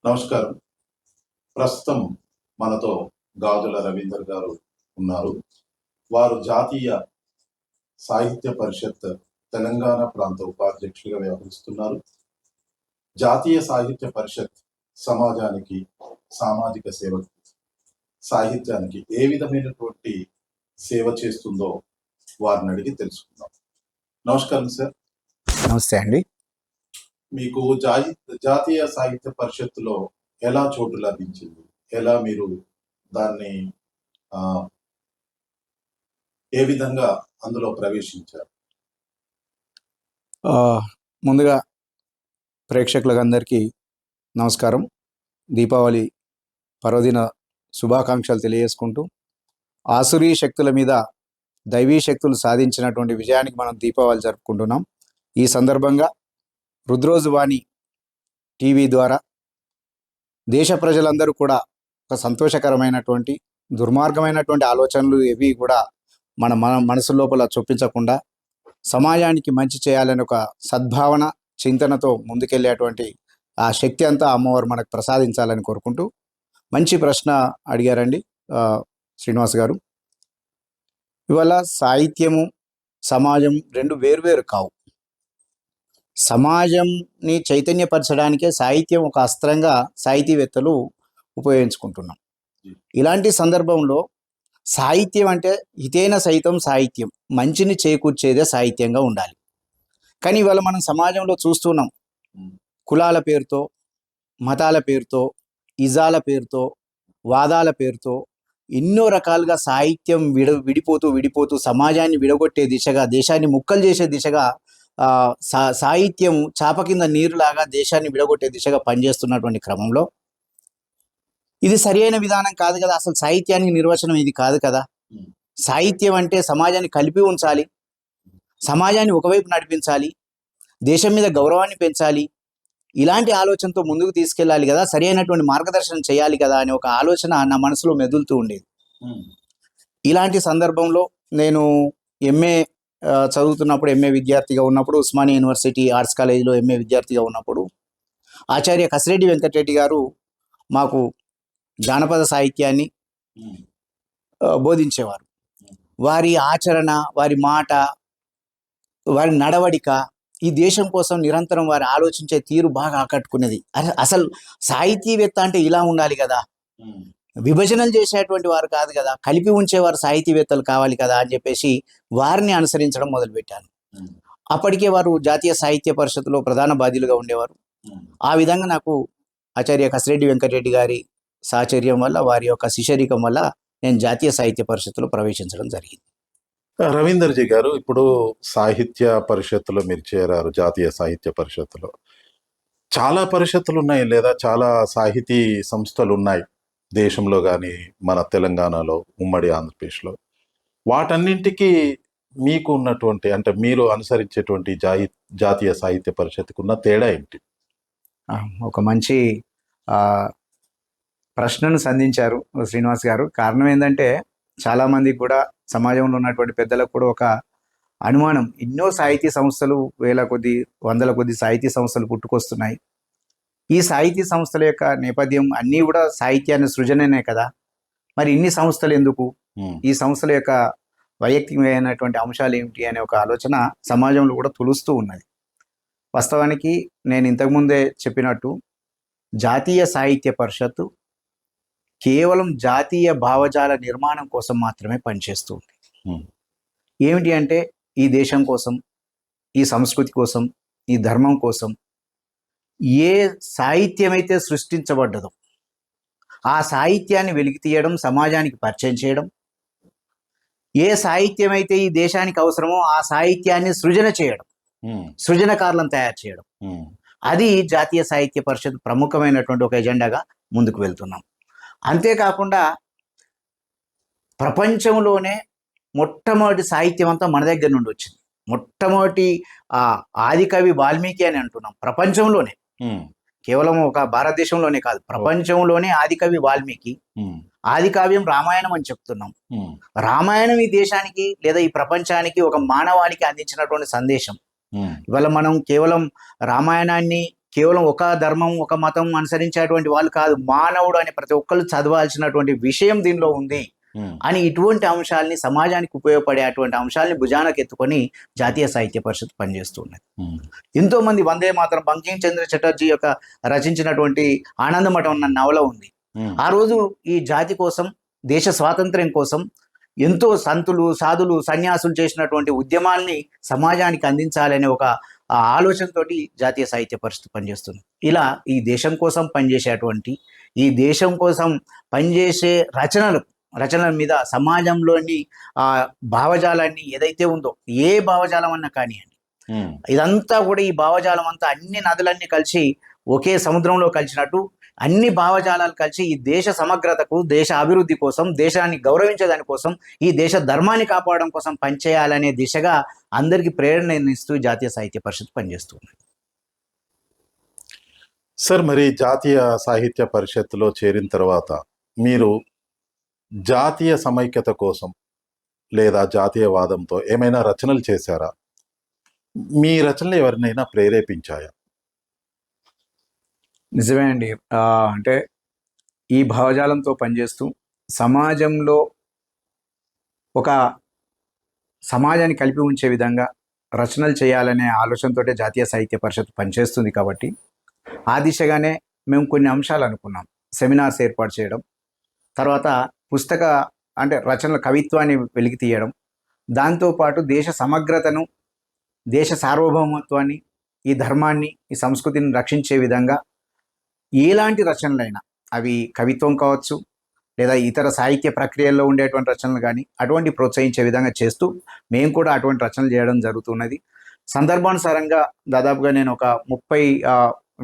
నమస్కారం. ప్రస్తుతం మనతో గాజుల రవీందర్ గారు ఉన్నారు. వారు జాతీయ సాహిత్య పరిషత్ తెలంగాణ ప్రాంత ఉపాధ్యక్షుడిగా వ్యవహరిస్తున్నారు. జాతీయ సాహిత్య పరిషత్ సమాజానికి, సామాజిక సేవ, సాహిత్యానికి ఏ విధమైనటువంటి సేవ చేస్తుందో వారిని అడిగి తెలుసుకుందాం. నమస్కారం సార్. నమస్తే అండి. మీకు జాతీయ సాహిత్య పరిషత్తులో ఎలా చోటు లభించింది? ఎలా మీరు దాన్ని ఏ విధంగా అందులో ప్రవేశించారు? ముందుగా ప్రేక్షకులందరికీ నమస్కారం. దీపావళి పర్వదిన శుభాకాంక్షలు తెలియజేసుకుంటూ, ఆసురీ శక్తుల మీద దైవీ శక్తులు సాధించినటువంటి విజయానికి మనం దీపావళి జరుపుకుంటున్నాం. ఈ సందర్భంగా రుద్రోజువాణి టీవీ ద్వారా దేశ ప్రజలందరూ కూడా ఒక సంతోషకరమైనటువంటి, దుర్మార్గమైనటువంటి ఆలోచనలు ఏవి కూడా మన మనసు లోపల చొప్పించకుండా సమాజానికి మంచి చేయాలని ఒక సద్భావన, చింతనతో ముందుకెళ్ళేటువంటి ఆ శక్తి అంతా అమ్మవారు మనకు ప్రసాదించాలని కోరుకుంటూ, మంచి ప్రశ్న అడిగారండి శ్రీనివాస్ గారు. ఇవాళ సాహిత్యము, సమాజం రెండు వేరువేరు కావు. సమాజంని చైతన్యపరచడానికే సాహిత్యం ఒక అస్త్రంగా సాహితీవేత్తలు ఉపయోగించుకుంటున్నాం. ఇలాంటి సందర్భంలో సాహిత్యం అంటే హితేన సైతం సాహిత్యం, మంచిని చేకూర్చేదే సాహిత్యంగా ఉండాలి. కానీ ఇవాళ మనం సమాజంలో చూస్తున్నాం, కులాల పేరుతో, మతాల పేరుతో, ఇజాల పేరుతో, వాదాల పేరుతో ఎన్నో రకాలుగా సాహిత్యం విడిపోతూ సమాజాన్ని విడగొట్టే దిశగా, దేశాన్ని ముక్కలు చేసే దిశగా సాహిత్యం చాప కింద నీరులాగా దేశాన్ని విడగొట్టే దిశగా పనిచేస్తున్నటువంటి క్రమంలో ఇది సరైన విధానం కాదు కదా. అసలు సాహిత్యానికి నిర్వచనం ఇది కాదు కదా. సాహిత్యం అంటే సమాజాన్ని కలిపి ఉంచాలి, సమాజాన్ని ఒకవైపు నడిపించాలి, దేశం మీద గౌరవాన్ని పెంచాలి, ఇలాంటి ఆలోచనతో ముందుకు తీసుకెళ్ళాలి కదా, సరైనటువంటి మార్గదర్శనం చేయాలి కదా అనే ఒక ఆలోచన నా మనసులో మెదులుతూ ఉండేది. ఇలాంటి సందర్భంలో నేను ఎంఏ చదువుతున్నప్పుడు, ఎంఏ విద్యార్థిగా ఉన్నప్పుడు, ఉస్మానియా యూనివర్సిటీ ఆర్ట్స్ కాలేజీలో ఎంఏ విద్యార్థిగా ఉన్నప్పుడు ఆచార్య కసిరెడ్డి వెంకటరెడ్డి గారు మాకు జానపద సాహిత్యాన్ని బోధించేవారు. వారి ఆచరణ, వారి మాట, వారి నడవడిక ఈ దేశం కోసం నిరంతరం వారు ఆలోచించే తీరు బాగా ఆకట్టుకునేది. అసలు సాహితీవేత్త అంటే ఇలా ఉండాలి కదా, విభజనలు చేసేటువంటి వారు కాదు కదా, కలిపి ఉంచేవారు సాహితీవేత్తలు కావాలి కదా అని చెప్పేసి వారిని అనుసరించడం మొదలుపెట్టాను. అప్పటికే వారు జాతీయ సాహిత్య పరిషత్తులో ప్రధాన బాధ్యులుగా ఉండేవారు. ఆ విధంగా నాకు ఆచార్య కసిరెడ్డి వెంకటరెడ్డి గారి సాహచర్యం వల్ల, వారి యొక్క శిష్యరికం వల్ల నేను జాతీయ సాహిత్య పరిషత్తులో ప్రవేశించడం జరిగింది. రవీందర్జీ గారు, ఇప్పుడు సాహిత్య పరిషత్తులో మీరు చేరారు. జాతీయ సాహిత్య పరిషత్తులో చాలా పరిషత్తులు ఉన్నాయి, లేదా చాలా సాహితీ సంస్థలు ఉన్నాయి దేశంలో కానీ, మన తెలంగాణలో, ఉమ్మడి ఆంధ్రప్రదేశ్లో. వాటన్నింటికి మీకు ఉన్నటువంటి, అంటే మీరు అనుసరించేటువంటి జాతీయ సాహిత్య పరిషత్తుకు ఉన్న తేడా ఏంటి? ఒక మంచి ప్రశ్నను సంధించారు శ్రీనివాస్ గారు. కారణం ఏంటంటే, చాలామందికి కూడా, సమాజంలో ఉన్నటువంటి పెద్దలకు కూడా ఒక అనుమానం, ఎన్నో సాహితీ సంస్థలు, వేల కొద్ది, వందల కొద్ది సాహితీ సంస్థలు పుట్టుకొస్తున్నాయి. ఈ సాహితీ సంస్థల యొక్క నేపథ్యం అన్నీ కూడా సాహిత్యాన్ని సృజననే కదా, మరి ఇన్ని సంస్థలు ఎందుకు, ఈ సంస్థల యొక్క వైయక్తికమైనటువంటి అంశాలు ఏమిటి అనే ఒక ఆలోచన సమాజంలో కూడా తులుస్తూ ఉన్నది. వాస్తవానికి నేను ఇంతకుముందే చెప్పినట్టు జాతీయ సాహిత్య పరిషత్తు కేవలం జాతీయ భావజాల నిర్మాణం కోసం మాత్రమే పనిచేస్తూ ఉంది. ఏమిటి అంటే, ఈ దేశం కోసం, ఈ సంస్కృతి కోసం, ఈ ధర్మం కోసం ఏ సాహిత్యం అయితే సృష్టించబడ్డదో ఆ సాహిత్యాన్ని వెలికి తీయడం, సమాజానికి పరిచయం చేయడం, ఏ సాహిత్యం అయితే ఈ దేశానికి అవసరమో ఆ సాహిత్యాన్ని సృజన చేయడం, సృజనకారులను తయారు చేయడం, అది జాతీయ సాహిత్య పరిషత్ ప్రముఖమైనటువంటి ఒక ఎజెండాగా ముందుకు వెళ్తున్నాం. అంతేకాకుండా ప్రపంచంలోనే మొట్టమొదటి సాహిత్యం అంతా మన దగ్గర నుండి వచ్చింది. మొట్టమొదటి ఆదికవి వాల్మీకి అని అంటున్నాం. ప్రపంచంలోనే, కేవలం ఒక భారతదేశంలోనే కాదు, ప్రపంచంలోనే ఆదికవి వాల్మీకి. ఆది కావ్యం రామాయణం అని చెప్తున్నాం. రామాయణం ఈ దేశానికి లేదా ఈ ప్రపంచానికి, ఒక మానవాళికి అందించినటువంటి సందేశం. ఇవాళ మనం కేవలం రామాయణాన్ని కేవలం ఒక ధర్మం ఒక మతం అనుసరించేటువంటి వాళ్ళు కాదు, మానవుడు అని ప్రతి ఒక్కళ్ళు చదవాల్సినటువంటి విషయం దీనిలో ఉంది అని ఇటువంటి అంశాలని సమాజానికి ఉపయోగపడేటువంటి అంశాలని భుజానకు ఎత్తుకొని జాతీయ సాహిత్య పరిషత్ పనిచేస్తున్నది. ఎంతో మంది వందే మాత్రం బంకిం చంద్ర చటర్జీ యొక్క రచించినటువంటి ఆనందమఠం అన్న నవల ఉంది. ఆ రోజు ఈ జాతి కోసం, దేశ స్వాతంత్ర్యం కోసం ఎంతో సంతులు సాధులు సన్యాసులు చేసినటువంటి ఉద్యమాల్ని సమాజానికి అందించాలనే ఒక ఆలోచనతోటి జాతీయ సాహిత్య పరిషత్ పనిచేస్తుంది. ఇలా ఈ దేశం కోసం పనిచేసేటువంటి, ఈ దేశం కోసం పనిచేసే రచనల మీద సమాజంలోని భావజాలాన్ని ఏదైతే ఉందో, ఏ భావజాలం అన్నా కానివ్వండి, ఇదంతా కూడా ఈ భావజాలం అంతా అన్ని నదులన్నీ కలిసి ఒకే సముద్రంలో కలిసినట్టు అన్ని భావజాలాలు కలిసి ఈ దేశ సమగ్రతకు, దేశ అభివృద్ధి కోసం, దేశాన్ని గౌరవించేదాని కోసం, ఈ దేశ ధర్మాన్ని కాపాడడం కోసం పనిచేయాలనే దిశగా అందరికీ ప్రేరణ ఇస్తూ జాతీయ సాహిత్య పరిషత్ పనిచేస్తుంది. సార్, మరి జాతీయ సాహిత్య పరిషత్తులో చేరిన తర్వాత మీరు జాతీయ సమైక్యత కోసం లేదా జాతీయవాదంతో ఏమైనా రచనలు చేశారా? మీ రచనలు ఎవరినైనా ప్రేరేపించాయా? నిజమే అండి. అంటే ఈ భావజాలంతో పనిచేస్తూ సమాజంలో ఒక సమాజాన్ని కలిపి ఉంచే విధంగా రచనలు చేయాలనే ఆలోచనతోటే జాతీయ సాహిత్య పరిషత్ పనిచేస్తుంది. కాబట్టి ఆ దిశగానే మేము కొన్ని అంశాలు అనుకున్నాం. సెమినార్స్ ఏర్పాటు చేయడం, తర్వాత రచనల కవిత్వాన్ని వెలికి తీయడం, దాంతోపాటు దేశ సమగ్రతను, దేశ సార్వభౌమత్వాన్ని, ఈ ధర్మాన్ని, ఈ సంస్కృతిని రక్షించే విధంగా ఎలాంటి రచనలైనా, అవి కవిత్వం కావచ్చు లేదా ఇతర సాహిత్య ప్రక్రియల్లో ఉండేటువంటి రచనలు కానీ, అటువంటి ప్రోత్సహించే విధంగా చేస్తూ మేము కూడా అటువంటి రచనలు చేయడం జరుగుతున్నది. సందర్భానుసారంగా దాదాపుగా నేను ఒక 30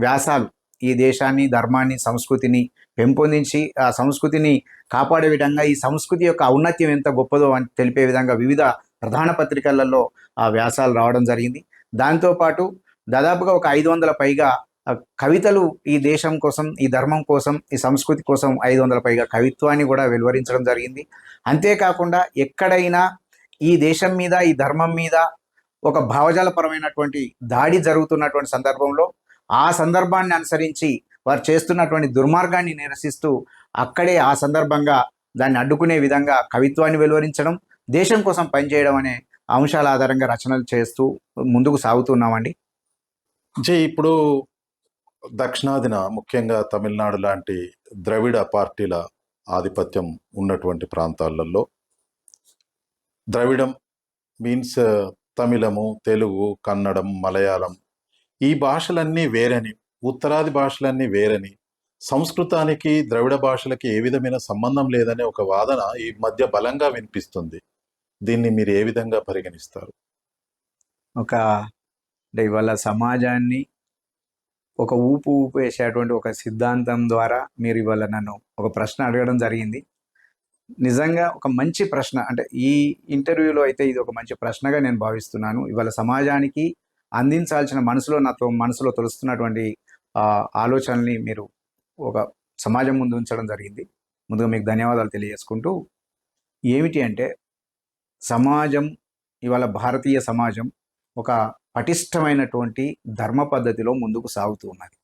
వ్యాసాలు ఈ దేశాన్ని, ధర్మాన్ని, సంస్కృతిని పెంపొందించి ఆ సంస్కృతిని కాపాడే విధంగా, ఈ సంస్కృతి యొక్క ఔన్నత్యం ఎంత గొప్పదో అని తెలిపే విధంగా వివిధ ప్రధాన పత్రికలలో ఆ వ్యాసాలు రావడం జరిగింది. దాంతోపాటు దాదాపుగా ఒక 500 పైగా కవితలు ఈ దేశం కోసం, ఈ ధర్మం కోసం, ఈ సంస్కృతి కోసం 500 పైగా కవిత్వాన్ని కూడా వెలువరించడం జరిగింది. అంతేకాకుండా ఎక్కడైనా ఈ దేశం మీద, ఈ ధర్మం మీద ఒక భావజాలపరమైనటువంటి దాడి జరుగుతున్నటువంటి సందర్భంలో ఆ సందర్భాన్ని అనుసరించి వారు చేస్తున్నటువంటి దుర్మార్గాన్ని నిరసిస్తూ అక్కడే ఆ సందర్భంగా దాన్ని అడ్డుకునే విధంగా కవిత్వాన్ని వెలువరించడం, దేశం కోసం పనిచేయడం అనే అంశాల ఆధారంగా రచనలు చేస్తూ ముందుకు సాగుతున్నామండి. ఇప్పుడు దక్షిణాదిన ముఖ్యంగా తమిళనాడు లాంటి ద్రవిడ పార్టీల ఆధిపత్యం ఉన్నటువంటి ప్రాంతాలలో ద్రవిడం మీన్స్ తమిళము, తెలుగు, కన్నడం, మలయాళం ఈ భాషలన్నీ వేరని, ఉత్తరాది భాషలన్నీ వేరని, సంస్కృతానికి ద్రవిడ భాషలకి ఏ విధమైన సంబంధం లేదనే ఒక వాదన ఈ మధ్య బలంగా వినిపిస్తుంది. దీన్ని మీరు ఏ విధంగా పరిగణిస్తారు? ఇవాళ సమాజాన్ని ఒక ఊపు వేసేటువంటి ఒక సిద్ధాంతం ద్వారా మీరు ఇవాళ నన్ను ఒక ప్రశ్న అడగడం జరిగింది. నిజంగా ఒక మంచి ప్రశ్న. అంటే ఈ ఇంటర్వ్యూలో అయితే ఇది ఒక మంచి ప్రశ్నగా నేను భావిస్తున్నాను. ఇవాళ సమాజానికి అందించాల్సిన మనసులో తొలుస్తున్నటువంటి ఆలోచనల్ని మీరు ఒక సమాజం ముందు ఉంచడం జరిగింది. ముందుగా మీకు ధన్యవాదాలు తెలియజేసుకుంటూ, ఏమిటి అంటే సమాజం, ఇవాళ భారతీయ సమాజం ఒక పటిష్టమైనటువంటి ధర్మ పద్ధతిలో ముందుకు సాగుతూ ఉన్నది.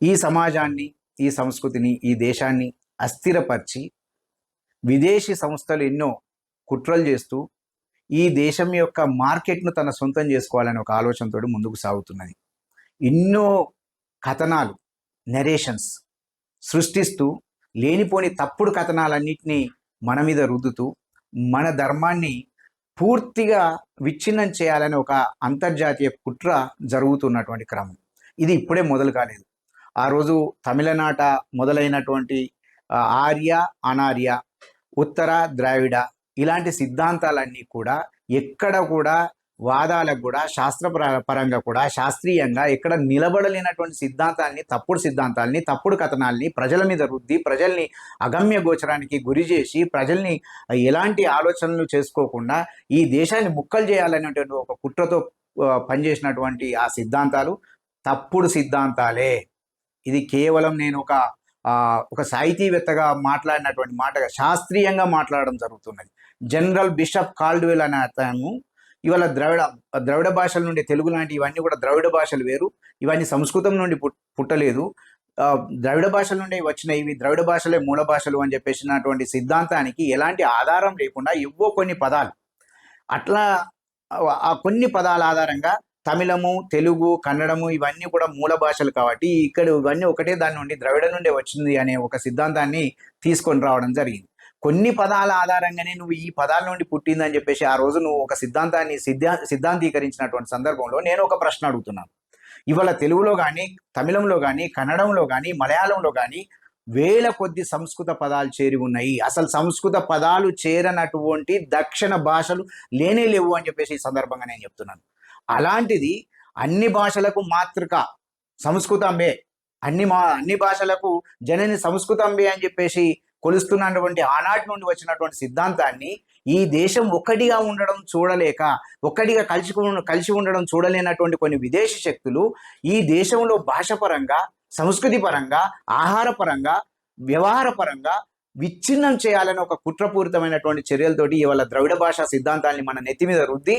ఈ సమాజాన్ని, ఈ సంస్కృతిని, ఈ దేశాన్ని అస్థిరపరిచి విదేశీ సంస్థలు ఎన్నో కుట్రలు చేస్తూ ఈ దేశం యొక్క మార్కెట్ను తన సొంతం చేసుకోవాలనే ఒక ఆలోచనతో ముందుకు సాగుతున్నది. ఎన్నో కథనాలు, నెరేషన్స్ సృష్టిస్తూ లేనిపోని తప్పుడు కథనాలన్నింటినీ మన మీద రుద్దుతూ మన ధర్మాన్ని పూర్తిగా విచ్ఛిన్నం చేయాలని ఒక అంతర్జాతీయ కుట్ర జరుగుతున్నటువంటి క్రమం. ఇది ఇప్పుడే మొదలు కాలేదు. ఆ రోజు తమిళనాట మొదలైనటువంటి ఆర్య, అనార్య, ఉత్తర, ద్రావిడ ఇలాంటి సిద్ధాంతాలన్నీ కూడా ఎక్కడ కూడా వాదాలకు కూడా శాస్త్రపరంగా కూడా శాస్త్రీయంగా ఎక్కడ నిలబడలేనటువంటి సిద్ధాంతాల్ని, తప్పుడు సిద్ధాంతాల్ని, తప్పుడు కథనాల్ని ప్రజల మీద రుద్ది ప్రజల్ని అగమ్య గోచరానికి గురి చేసి ప్రజల్ని ఎలాంటి ఆలోచనలు చేసుకోకుండా ఈ దేశాన్ని ముక్కలు చేయాలనేటువంటి ఒక కుట్రతో పనిచేసినటువంటి ఆ సిద్ధాంతాలు తప్పుడు సిద్ధాంతాలే. ఇది కేవలం నేను ఒక సాహితీవేత్తగా మాట్లాడినటువంటి మాటగా శాస్త్రీయంగా మాట్లాడడం జరుగుతున్నది. జనరల్ బిషప్ కాల్డ్వెల్ అనే అతను ఇవాళ ద్రవిడ భాషల నుండి తెలుగు లాంటి ఇవన్నీ కూడా ద్రవిడ భాషలు వేరు, ఇవన్నీ సంస్కృతం నుండి పుట్టలేదు. ద్రవిడ భాషల నుండి వచ్చిన ఇవి ద్రవిడ భాషలే మూల భాషలు అని చెప్పేసినటువంటి సిద్ధాంతానికి ఎలాంటి ఆధారం లేకుండా ఇవ్వో కొన్ని పదాలు అట్లా ఆ కొన్ని పదాల ఆధారంగా తమిళము, తెలుగు, కన్నడము ఇవన్నీ కూడా మూల భాషలు కాబట్టి ఇక్కడ ఇవన్నీ ఒకటే దాని నుండి ద్రవిడ నుండి వచ్చింది అనే ఒక సిద్ధాంతాన్ని తీసుకొని రావడం జరిగింది. కొన్ని పదాల ఆధారంగానే నువ్వు ఈ పదాల నుండి పుట్టిందని చెప్పేసి ఆ రోజు నువ్వు ఒక సిద్ధాంతాన్ని సిద్ధాంతీకరించినటువంటి సందర్భంలో నేను ఒక ప్రశ్న అడుగుతున్నాను. ఇవాళ తెలుగులో కానీ, తమిళంలో కానీ, కన్నడంలో కానీ, మలయాళంలో కానీ వేల కొద్ది సంస్కృత పదాలు చేరి ఉన్నాయి. అసలు సంస్కృత పదాలు చేరనటువంటి దక్షిణ భాషలు లేనే లేవు అని చెప్పేసి ఈ సందర్భంగా నేను చెప్తున్నాను. అలాంటిది అన్ని భాషలకు మాతృక సంస్కృతంబే, అన్ని భాషలకు జనని సంస్కృతంబే అని చెప్పేసి కొలుస్తున్నటువంటి ఆనాటి నుండి వచ్చినటువంటి సిద్ధాంతాన్ని ఈ దేశం ఒక్కటిగా ఉండడం చూడలేక, ఒక్కటిగా కలిసి ఉండడం చూడలేనటువంటి కొన్ని విదేశీ శక్తులు ఈ దేశంలో భాషపరంగా, సంస్కృతి పరంగా, ఆహార పరంగా, వ్యవహార పరంగా విచ్ఛిన్నం చేయాలని ఒక కుట్రపూరితమైనటువంటి చర్యలతోటి ఇవాళ ద్రవిడ భాషా సిద్ధాంతాన్ని మన నెత్తి మీద రుద్ది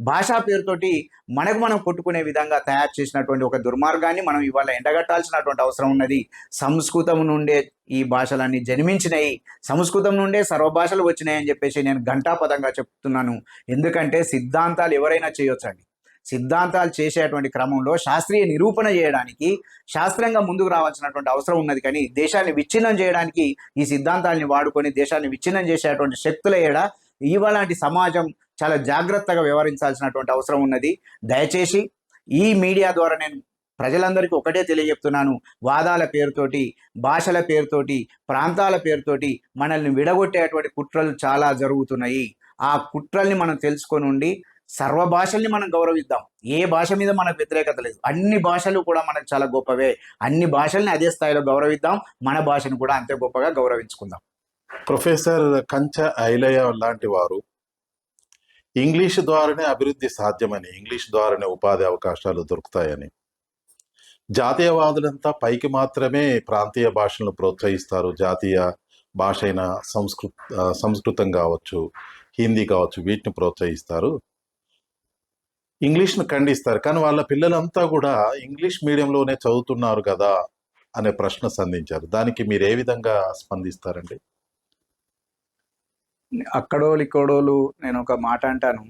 భాషా పేరుతోటి మనం కొట్టుకునే విధంగా తయారు చేసినటువంటి ఒక దుర్మార్గాన్ని మనం ఇవాళ ఎండగట్టాల్సినటువంటి అవసరం ఉన్నది. సంస్కృతం నుండే ఈ భాషలన్నీ జన్మించినాయి, సంస్కృతం నుండే సర్వ భాషలు వచ్చినాయి అని చెప్పేసి నేను ఘంటాపదంగా చెప్తున్నాను. ఎందుకంటే సిద్ధాంతాలు ఎవరైనా చేయొచ్చండి. సిద్ధాంతాలు చేసేటువంటి క్రమంలో శాస్త్రీయ నిరూపణ చేయడానికి శాస్త్రంగా ముందుకు రావాల్సినటువంటి అవసరం ఉన్నది. కానీ దేశాన్ని విచ్ఛిన్నం చేయడానికి ఈ సిద్ధాంతాలని వాడుకొని దేశాన్ని విచ్ఛిన్నం చేసేటువంటి శక్తుల ఏడ ఇవాళంటి సమాజం చాలా జాగ్రత్తగా వ్యవహరించాల్సినటువంటి అవసరం ఉన్నది. దయచేసి ఈ మీడియా ద్వారా నేను ప్రజలందరికీ ఒకటే తెలియజెప్తున్నాను. వాదాల పేరుతోటి, భాషల పేరుతోటి, ప్రాంతాల పేరుతోటి మనల్ని విడగొట్టేటువంటి కుట్రలు చాలా జరుగుతున్నాయి. ఆ కుట్రల్ని మనం తెలుసుకొని ఉండి సర్వ భాషల్ని మనం గౌరవిద్దాం. ఏ భాష మీద మనకు వ్యతిరేకత లేదు. అన్ని భాషలు కూడా మనకు చాలా గొప్పవే. అన్ని భాషల్ని అదే స్థాయిలో గౌరవిద్దాం. మన భాషను కూడా అంతే గొప్పగా గౌరవించుకుందాం. ప్రొఫెసర్ కంచ ఐలయ్య లాంటి వారు ఇంగ్లీష్ ద్వారానే అభివృద్ధి సాధ్యమని, ఇంగ్లీష్ ద్వారానే ఉపాధి అవకాశాలు దొరుకుతాయని, జాతీయవాదులంతా పైకి మాత్రమే ప్రాంతీయ భాషలను ప్రోత్సహిస్తారు. జాతీయ భాష అయిన సంస్కృతం కావచ్చు, హిందీ కావచ్చు, వీటిని ప్రోత్సహిస్తారు, ఇంగ్లీష్ను ఖండిస్తారు. కానీ వాళ్ళ పిల్లలంతా కూడా ఇంగ్లీష్ మీడియంలోనే చదువుతున్నారు కదా అనే ప్రశ్న సంధించారు. దానికి మీరు ఏ విధంగా స్పందిస్తారండి? అక్కడోళ్ళు ఇక్కడోళ్ళు నేను ఒక మాట అంటాను,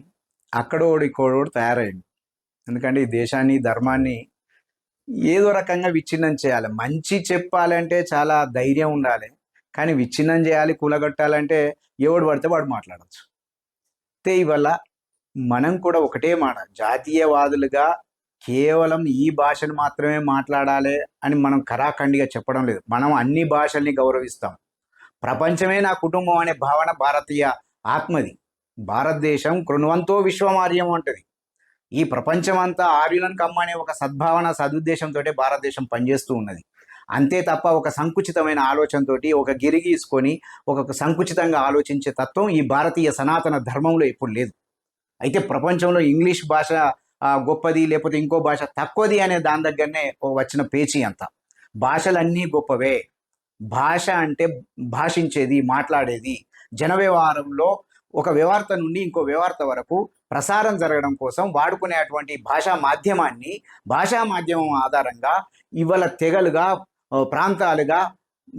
అక్కడోడు ఇక్కడోడు తయారయ్యింది. ఎందుకంటే ఈ దేశాన్ని, ధర్మాన్ని ఏదో రకంగా విచ్ఛిన్నం చేయాలి. మంచి చెప్పాలంటే చాలా ధైర్యం ఉండాలి, కానీ విచ్ఛిన్నం చేయాలి, కూలగొట్టాలంటే ఎవడు పడితే వాడు మాట్లాడచ్చు. అయితే ఇవల్ల మనం కూడా ఒకటే మాట, జాతీయవాదులుగా కేవలం ఈ భాషను మాత్రమే మాట్లాడాలి అని మనం ఖరాఖండిగా చెప్పడం లేదు. మనం అన్ని భాషల్ని గౌరవిస్తాం. ప్రపంచమే నా కుటుంబం అనే భావన భారతీయ ఆత్మది. భారతదేశం కృణ్వంతో విశ్వమార్యం అంటది. ఈ ప్రపంచం అంతా ఆర్యులను కమ్మనే ఒక సద్భావన, సదుద్దేశంతో భారతదేశం పనిచేస్తూ ఉన్నది. అంతే తప్ప ఒక సంకుచితమైన ఆలోచనతో, ఒక గిరి గీసుకొని ఒక సంకుచితంగా ఆలోచించే తత్వం ఈ భారతీయ సనాతన ధర్మంలో ఎప్పుడు లేదు. అయితే ప్రపంచంలో ఇంగ్లీష్ భాష గొప్పది, లేకపోతే ఇంకో భాష తక్కువది అనే దాని దగ్గరనే వచ్చిన పేచీ అంతా. భాషలన్నీ గొప్పవే. భాష అంటే భాషించేది, మాట్లాడేది. జన వ్యవహారంలో ఒక వ్యవార్త నుండి ఇంకో వ్యవార్త వరకు ప్రసారం జరగడం కోసం వాడుకునేటువంటి భాషా మాధ్యమం ఆధారంగా ఇవాళ తెగలుగా, ప్రాంతాలుగా,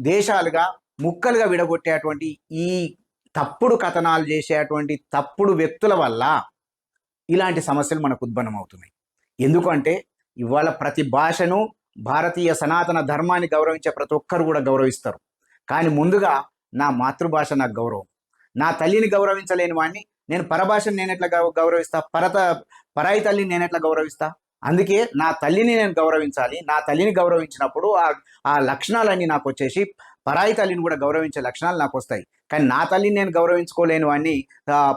దేశాలుగా, ముక్కలుగా విడగొట్టేటువంటి ఈ తప్పుడు కథనాలు చేసేటువంటి తప్పుడు వ్యక్తుల వల్ల ఇలాంటి సమస్యలు మనకు ఉద్భన్నమవుతున్నాయి. ఎందుకంటే ఇవాళ ప్రతి భాషను, భారతీయ సనాతన ధర్మాన్ని గౌరవించే ప్రతి ఒక్కరు కూడా గౌరవిస్తారు. కానీ ముందుగా నా మాతృభాష నాకు గౌరవం. నా తల్లిని గౌరవించలేని వాడిని నేను పరభాషను నేను ఎట్లా గౌరవిస్తా? పరాయి తల్లిని నేను ఎట్లా గౌరవిస్తా? అందుకే నా తల్లిని నేను గౌరవించాలి. నా తల్లిని గౌరవించినప్పుడు ఆ లక్షణాలన్నీ నాకు వచ్చేసి పరాయి తల్లిని కూడా గౌరవించే లక్షణాలు నాకు వస్తాయి. కానీ నా తల్లిని నేను గౌరవించుకోలేను అని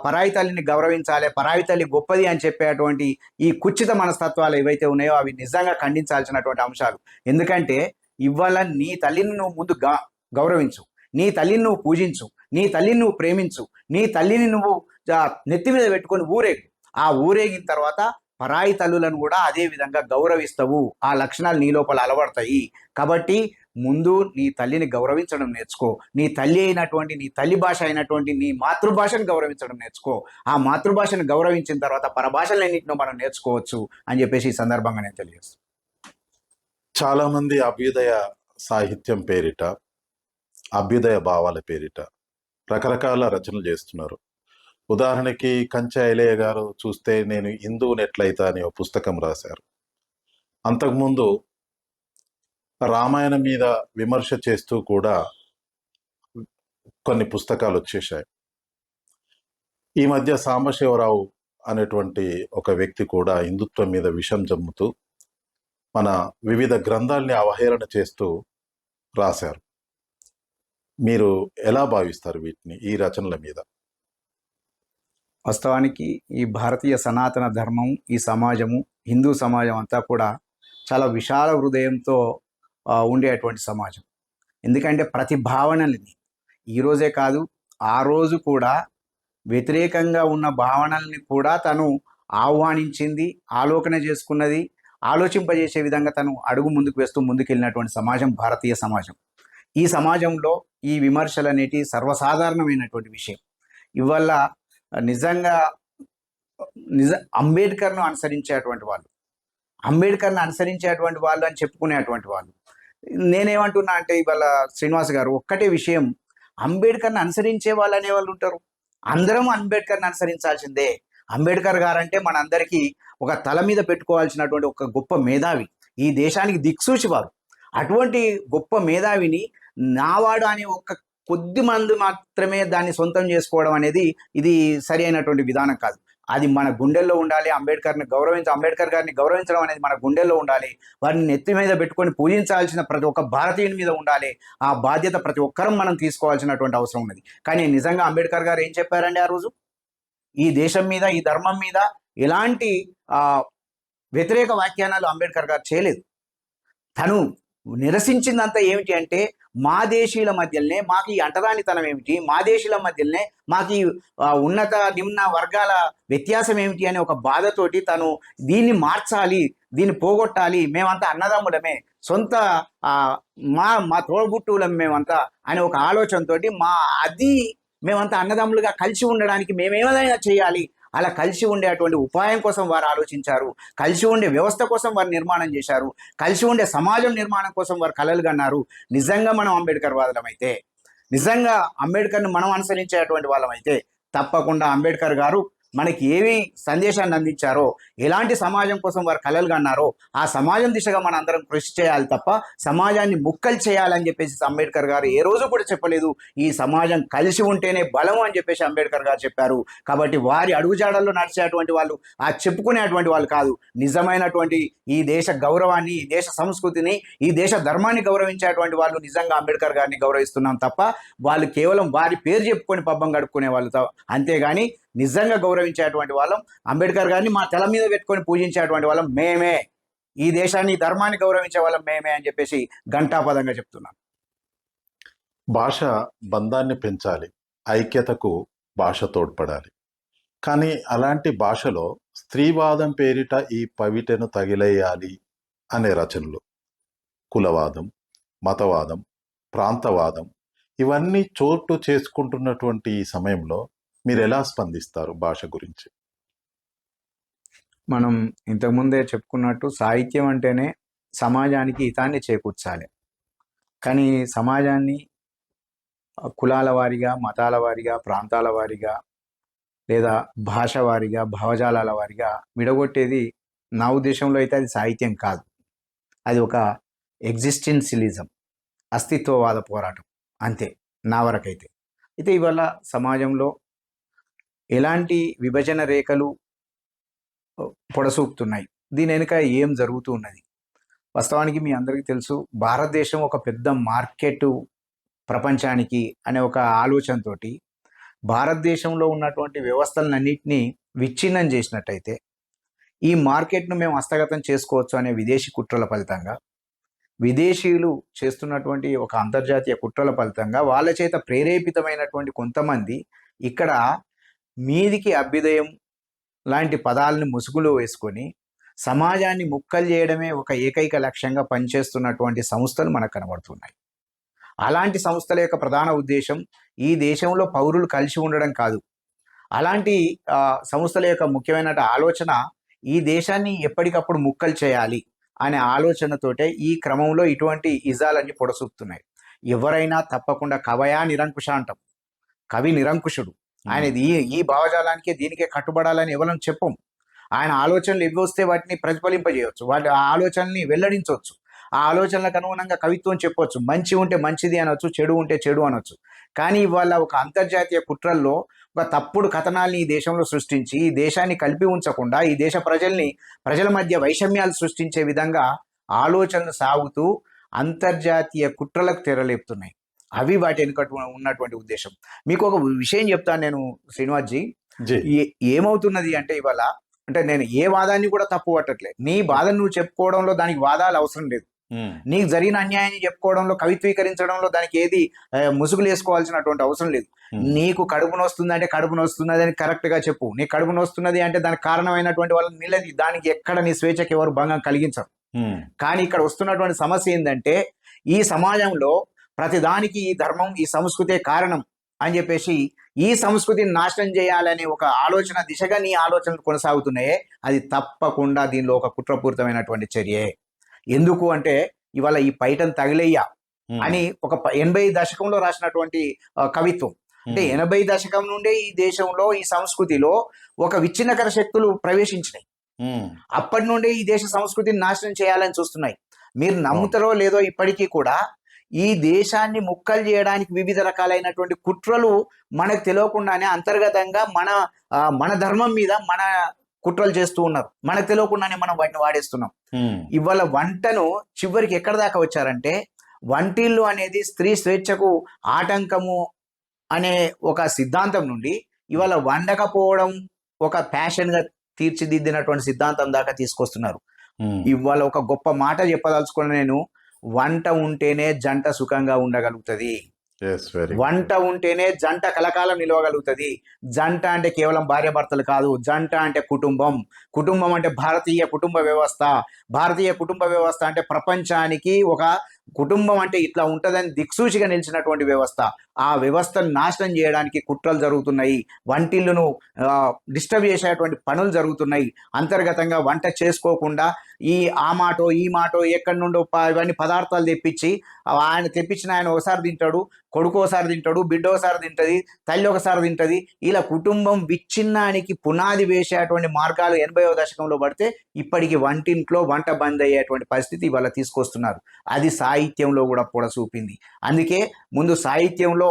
పరాయి తల్లిని గౌరవించాలి, పరాయి తల్లి గొప్పది అని చెప్పేటువంటి ఈ కుచిత మనస్తత్వాలు ఏవైతే ఉన్నాయో అవి నిజంగా ఖండించాల్సినటువంటి అంశాలు. ఎందుకంటే ఇవాళ నీ తల్లిని నువ్వు ముందు గౌరవించు, నీ తల్లిని నువ్వు పూజించు, నీ తల్లిని నువ్వు ప్రేమించు, నీ తల్లిని నువ్వు నెత్తి మీద పెట్టుకొని ఊరేగు. ఆ ఊరేగిన తర్వాత పరాయి తల్లులను కూడా అదే విధంగా గౌరవిస్తావు. ఆ లక్షణాలు నీ లోపల అలవడతాయి. కాబట్టి ముందు నీ తల్లిని గౌరవించడం నేర్చుకో. నీ తల్లి అయినటువంటి, నీ తల్లి భాష అయినటువంటి నీ మాతృభాషను గౌరవించడం నేర్చుకో. ఆ మాతృభాషను గౌరవించిన తర్వాత పరభాషలన్నింటినో మనం నేర్చుకోవచ్చు అని చెప్పేసి ఈ సందర్భంగా నేను తెలియజేస్తాను. చాలా మంది అభ్యుదయ సాహిత్యం పేరిట, అభ్యుదయ భావాల పేరిట రకరకాల రచనలు చేస్తున్నారు. ఉదాహరణకి కంచె ఐలయ్య గారు చూస్తే నేను హిందువుని ఎట్లయితా అని ఒక పుస్తకం రాశారు. అంతకుముందు రామాయణం మీద విమర్శ చేస్తూ కూడా కొన్ని పుస్తకాలు వచ్చేసాయి. ఈ మధ్య సాంబశివరావు అనేటువంటి ఒక వ్యక్తి కూడా హిందుత్వం మీద విషం జమ్ముతూ మన వివిధ గ్రంథాల్ని అవహేళన చేస్తూ రాశారు. మీరు ఎలా భావిస్తారు వీటిని, ఈ రచనల మీద? వాస్తవానికి ఈ భారతీయ సనాతన ధర్మం, ఈ సమాజము, హిందూ సమాజం అంతా కూడా చాలా విశాల హృదయంతో ఉండేటువంటి సమాజం. ఎందుకంటే ప్రతి భావనల్ని ఈరోజే కాదు, ఆ రోజు కూడా వ్యతిరేకంగా ఉన్న భావనల్ని కూడా తను ఆహ్వానించింది, ఆలోచన చేసుకున్నది, ఆలోచింపజేసే విధంగా తను అడుగు ముందుకు వేస్తూ ముందుకెళ్ళినటువంటి సమాజం భారతీయ సమాజం. ఈ సమాజంలో ఈ విమర్శలు అనేటి సర్వసాధారణమైనటువంటి విషయం. ఇవల్ల నిజంగా అంబేద్కర్ను అనుసరించేటువంటి వాళ్ళు, అంబేద్కర్ను అనుసరించేటువంటి వాళ్ళు అని చెప్పుకునేటువంటి వాళ్ళు. నేనేమంటున్నా అంటే ఇవాళ శ్రీనివాస్ గారు ఒక్కటే విషయం, అంబేద్కర్ని అనుసరించే వాళ్ళు అనేవాళ్ళు ఉంటారు. అందరం అంబేద్కర్ని అనుసరించాల్సిందే. అంబేద్కర్ గారంటే మనందరికీ ఒక తల మీద పెట్టుకోవాల్సినటువంటి ఒక గొప్ప మేధావి, ఈ దేశానికి దిక్సూచి వారు. అటువంటి గొప్ప మేధావిని నావాడు అనే ఒక కొద్ది మంది మాత్రమే దాన్ని సొంతం చేసుకోవడం అనేది ఇది సరి అయినటువంటి విధానం కాదు. అది మన గుండెల్లో ఉండాలి. అంబేద్కర్ గారిని గౌరవించడం అనేది మన గుండెల్లో ఉండాలి. వారిని నెత్తి మీద పెట్టుకొని పూజించాల్సిన ప్రతి ఒక్క భారతీయుని మీద ఉండాలి. ఆ బాధ్యత ప్రతి ఒక్కరం మనం తీసుకోవాల్సినటువంటి అవసరం ఉన్నది. కానీ నిజంగా అంబేద్కర్ గారు ఏం చెప్పారండి ఆ రోజు? ఈ దేశం మీద, ఈ ధర్మం మీద ఎలాంటి వ్యతిరేక వ్యాఖ్యానాలు అంబేద్కర్ గారు చేయలేదు. తను నిరసించిందంతా ఏమిటి అంటే, మా దేశీయుల మధ్యలోనే మాకు ఈ అంటరానితనం ఏమిటి, మా దేశీయుల మధ్యలోనే మాకు ఈ ఉన్నత నిమ్న వర్గాల వ్యత్యాసం ఏమిటి అనే ఒక బాధతోటి తను దీన్ని మార్చాలి, దీన్ని పోగొట్టాలి, మేమంతా అన్నదమ్ములమే, సొంత మా తోడబుట్టువులం మేమంతా అనే ఒక ఆలోచనతోటి మేమంతా అన్నదమ్ములుగా కలిసి ఉండడానికి మేమేమైనా చేయాలి, అలా కలిసి ఉండే అటువంటి ఉపాయం కోసం వారు ఆలోచించారు. కలిసి ఉండే వ్యవస్థ కోసం వారు నిర్మాణం చేశారు. కలిసి ఉండే సమాజం నిర్మాణం కోసం వారు కలలు కన్నారు. నిజంగా మనం అంబేద్కర్ వాదులమైతే, నిజంగా అంబేద్కర్ని మనం అనుసరించేటువంటి వాళ్ళమైతే తప్పకుండా అంబేద్కర్ గారు మనకి ఏవి సందేశాన్ని అందించారో, ఎలాంటి సమాజం కోసం వారు కలలు కన్నారో ఆ సమాజం దిశగా మనం అందరం కృషి చేయాలి తప్ప సమాజాన్ని ముక్కలు చేయాలని చెప్పేసి అంబేద్కర్ గారు ఏ రోజు కూడా చెప్పలేదు. ఈ సమాజం కలిసి ఉంటేనే బలం అని చెప్పేసి అంబేద్కర్ గారు చెప్పారు. కాబట్టి వారి అడుగుజాడల్లో నడిచేటువంటి వాళ్ళు, చెప్పుకునేటువంటి వాళ్ళు కాదు, నిజమైనటువంటి ఈ దేశ గౌరవాన్ని, ఈ దేశ సంస్కృతిని, ఈ దేశ ధర్మాన్ని గౌరవించేటువంటి వాళ్ళు నిజంగా అంబేద్కర్ గారిని గౌరవిస్తున్నాం తప్ప వాళ్ళు కేవలం వారి పేరు చెప్పుకొని పబ్బం గడుపుకునే వాళ్ళు, అంతేగాని నిజంగా గౌరవించేటువంటి వాళ్ళం, అంబేద్కర్ గారిని మా తల మీద పెట్టుకొని పూజించేటువంటి వాళ్ళం మేమే, ఈ దేశాన్ని, ఈ ధర్మాన్ని గౌరవించే వాళ్ళం మేమే అని చెప్పేసి ఘంటాపదంగా చెప్తున్నాను. భాష బంధాన్ని పెంచాలి, ఐక్యతకు భాష తోడ్పడాలి. కానీ అలాంటి భాషలో స్త్రీవాదం పేరిట ఈ పవిటను తగిలేయాలి అనే రచనలు, కులవాదం, మతవాదం, ప్రాంతవాదం ఇవన్నీ చోటు చేసుకుంటున్నటువంటి ఈ సమయంలో మీరు ఎలా స్పందిస్తారు భాష గురించి? మనం ఇంతకుముందే చెప్పుకున్నట్టు సాహిత్యం అంటేనే సమాజానికి హితాన్ని చేకూర్చాలి. కానీ సమాజాన్ని కులాల వారీగా, మతాల వారీగా, ప్రాంతాల వారీగా లేదా భాష వారీగా, భావజాలాల వారీగా విడగొట్టేది నా ఉద్దేశంలో అయితే అది సాహిత్యం కాదు. అది ఒక ఎగ్జిస్టెన్షియలిజం, అస్తిత్వవాద పోరాటం, అంతే నా వరకైతే. అయితే ఇవాళ సమాజంలో ఎలాంటి విభజన రేఖలు పొడసూపుతున్నాయి, దీని వెనుక ఏం జరుగుతూ ఉన్నది? వాస్తవానికి మీ అందరికీ తెలుసు, భారతదేశం ఒక పెద్ద మార్కెట్ ప్రపంచానికి అనే ఒక ఆలోచనతో భారతదేశంలో ఉన్నటువంటి వ్యవస్థలన్నింటినీ విచ్ఛిన్నం చేసినట్టయితే ఈ మార్కెట్ను మేము హస్తగతం చేసుకోవచ్చు అనే విదేశీ కుట్రల ఫలితంగా, విదేశీయులు చేస్తున్నటువంటి ఒక అంతర్జాతీయ కుట్రల ఫలితంగా వాళ్ళ చేత ప్రేరేపితమైనటువంటి కొంతమంది ఇక్కడ మీదికి అభ్యుదయం లాంటి పదాలను ముసుగులో వేసుకొని సమాజాన్ని ముక్కలు చేయడమే ఒక ఏకైక లక్ష్యంగా పనిచేస్తున్నటువంటి సంస్థలు మనకు కనబడుతున్నాయి. అలాంటి సంస్థల యొక్క ప్రధాన ఉద్దేశం ఈ దేశంలో పౌరులు కలిసి ఉండడం కాదు. అలాంటి సంస్థల యొక్క ముఖ్యమైన ఆలోచన ఈ దేశాన్ని ఎప్పటికప్పుడు ముక్కలు చేయాలి అనే ఆలోచనతోటే ఈ క్రమంలో ఇటువంటి ఇజాలన్నీ పొడసూపుతున్నాయి. ఎవరైనా తప్పకుండా కవయా నిరంకుశ అంటాం. కవి నిరంకుశుడు. ఆయన ఈ భావజాలానికే దీనికే కట్టుబడాలని ఎవరైనా చెప్పం. ఆయన ఆలోచనలు ఇవి వస్తే వాటిని ప్రతిఫలింపజేయవచ్చు, వాటి ఆ ఆలోచనల్ని వెల్లడించవచ్చు, ఆ ఆలోచనలకు అనుగుణంగా కవిత్వం చెప్పవచ్చు. మంచి ఉంటే మంచిది అనొచ్చు, చెడు ఉంటే చెడు అనొచ్చు. కానీ ఇవాళ ఒక అంతర్జాతీయ కుట్రల్లో ఒక తప్పుడు కథనాల్ని ఈ దేశంలో సృష్టించి ఈ దేశాన్ని కలిపి ఉంచకుండా ఈ దేశ ప్రజల మధ్య వైషమ్యాలు సృష్టించే విధంగా ఆలోచనలు సాగుతూ అంతర్జాతీయ కుట్రలకు తెరలేపుతున్నాయి. అవి వాటి వెనుక ఉన్నటువంటి ఉద్దేశం. మీకు ఒక విషయం చెప్తాను నేను శ్రీనివాస్జీ. ఏమవుతున్నది అంటే ఇవాళ అంటే నేను ఏ వాదాన్ని కూడా తప్పు పట్టట్లేదు. నీ బాధను నువ్వు చెప్పుకోవడంలో దానికి వాదాలు అవసరం లేదు. నీకు జరిగిన అన్యాయాన్ని చెప్పుకోవడంలో, కవిత్వీకరించడంలో దానికి ఏది ముసుగులు వేసుకోవాల్సినటువంటి అవసరం లేదు. నీకు కడుపు నొస్తుంది అంటే కడుపు నొస్తున్నది అని కరెక్ట్ గా చెప్పు. నీ కడుపు నొస్తున్నది అంటే దానికి కారణమైనటువంటి వాళ్ళని నిలది. దానికి ఎక్కడ నీ స్వేచ్ఛకి ఎవరు భంగం కలిగించరు. కానీ ఇక్కడ వస్తున్నటువంటి సమస్య ఏంటంటే ఈ సమాజంలో ప్రతిదానికి ఈ ధర్మం, ఈ సంస్కృతే కారణం అని చెప్పేసి ఈ సంస్కృతిని నాశనం చేయాలనే ఒక ఆలోచన దిశగా నీ ఆలోచనలు కొనసాగుతున్నాయే, అది తప్పకుండా దీనిలో ఒక కుట్రపూరితమైనటువంటి చర్యే. ఎందుకు అంటే ఇవాళ ఈ పైటను తగిలేయ్యా అని ఒక 80 దశకంలో రాసినటువంటి కవిత్వం. అంటే 80 దశకం నుండే ఈ దేశంలో ఈ సంస్కృతిలో ఒక విచ్ఛిన్నకర శక్తులు ప్రవేశించినాయి. అప్పటి నుండే ఈ దేశ సంస్కృతిని నాశనం చేయాలని చూస్తున్నాయి. మీరు నమ్ముతారో లేదో ఇప్పటికీ కూడా ఈ దేశాన్ని ముక్కలు చేయడానికి వివిధ రకాలైనటువంటి కుట్రలు మనకు తెలియకుండానే అంతర్గతంగా మన ధర్మం మీద మన కుట్రలు చేస్తూ ఉన్నారు. మనకు తెలియకుండానే మనం వాటిని వాడేస్తున్నాం. ఇవాళ వంటను చివరికి ఎక్కడ దాకా వచ్చారంటే వంటిల్లు అనేది స్త్రీ స్వేచ్ఛకు ఆటంకము అనే ఒక సిద్ధాంతం నుండి ఇవాళ వండకపోవడం ఒక ప్యాషన్ గా తీర్చిదిద్దినటువంటి సిద్ధాంతం దాకా తీసుకొస్తున్నారు. ఇవాళ ఒక గొప్ప మాట చెప్పదలుచుకున్న నేను, వంట ఉంటేనే జంట సుఖంగా ఉండగలుగుతుంది. వంట ఉంటేనే జంట కలకాలం నిలవగలుగుతుంది. జంట అంటే కేవలం భార్యాభర్తలు కాదు, జంట అంటే కుటుంబం. కుటుంబం అంటే భారతీయ కుటుంబ వ్యవస్థ. భారతీయ కుటుంబ వ్యవస్థ అంటే ప్రపంచానికి ఒక కుటుంబం అంటే ఇట్లా ఉంటుందని దిక్సూచిగా నిలిచినటువంటి వ్యవస్థ. ఆ వ్యవస్థను నాశనం చేయడానికి కుట్రలు జరుగుతున్నాయి. వంటిల్లును డిస్టర్బ్ చేసేటువంటి పనులు జరుగుతున్నాయి. అంతర్గతంగా వంట చేసుకోకుండా ఆ మాటో ఈ మాటో ఎక్కడి నుండో ఇవన్నీ పదార్థాలు తెప్పించి ఆయన తెప్పించిన ఆయన ఒకసారి తింటాడు, కొడుకు ఒకసారి తింటాడు, బిడ్డ ఒకసారి తింటది, తల్లి ఒకసారి తింటది. ఇలా కుటుంబం విచ్ఛిన్నానికి పునాది వేసేటువంటి మార్గాలు 80వ దశకంలో పడితే ఇప్పటికి వంటింట్లో వంట బంద్ అయ్యేటువంటి పరిస్థితి ఇవాళ తీసుకొస్తున్నారు. అది సాహిత్యంలో కూడా పొడసూపింది. అందుకే ముందు సాహిత్యంలో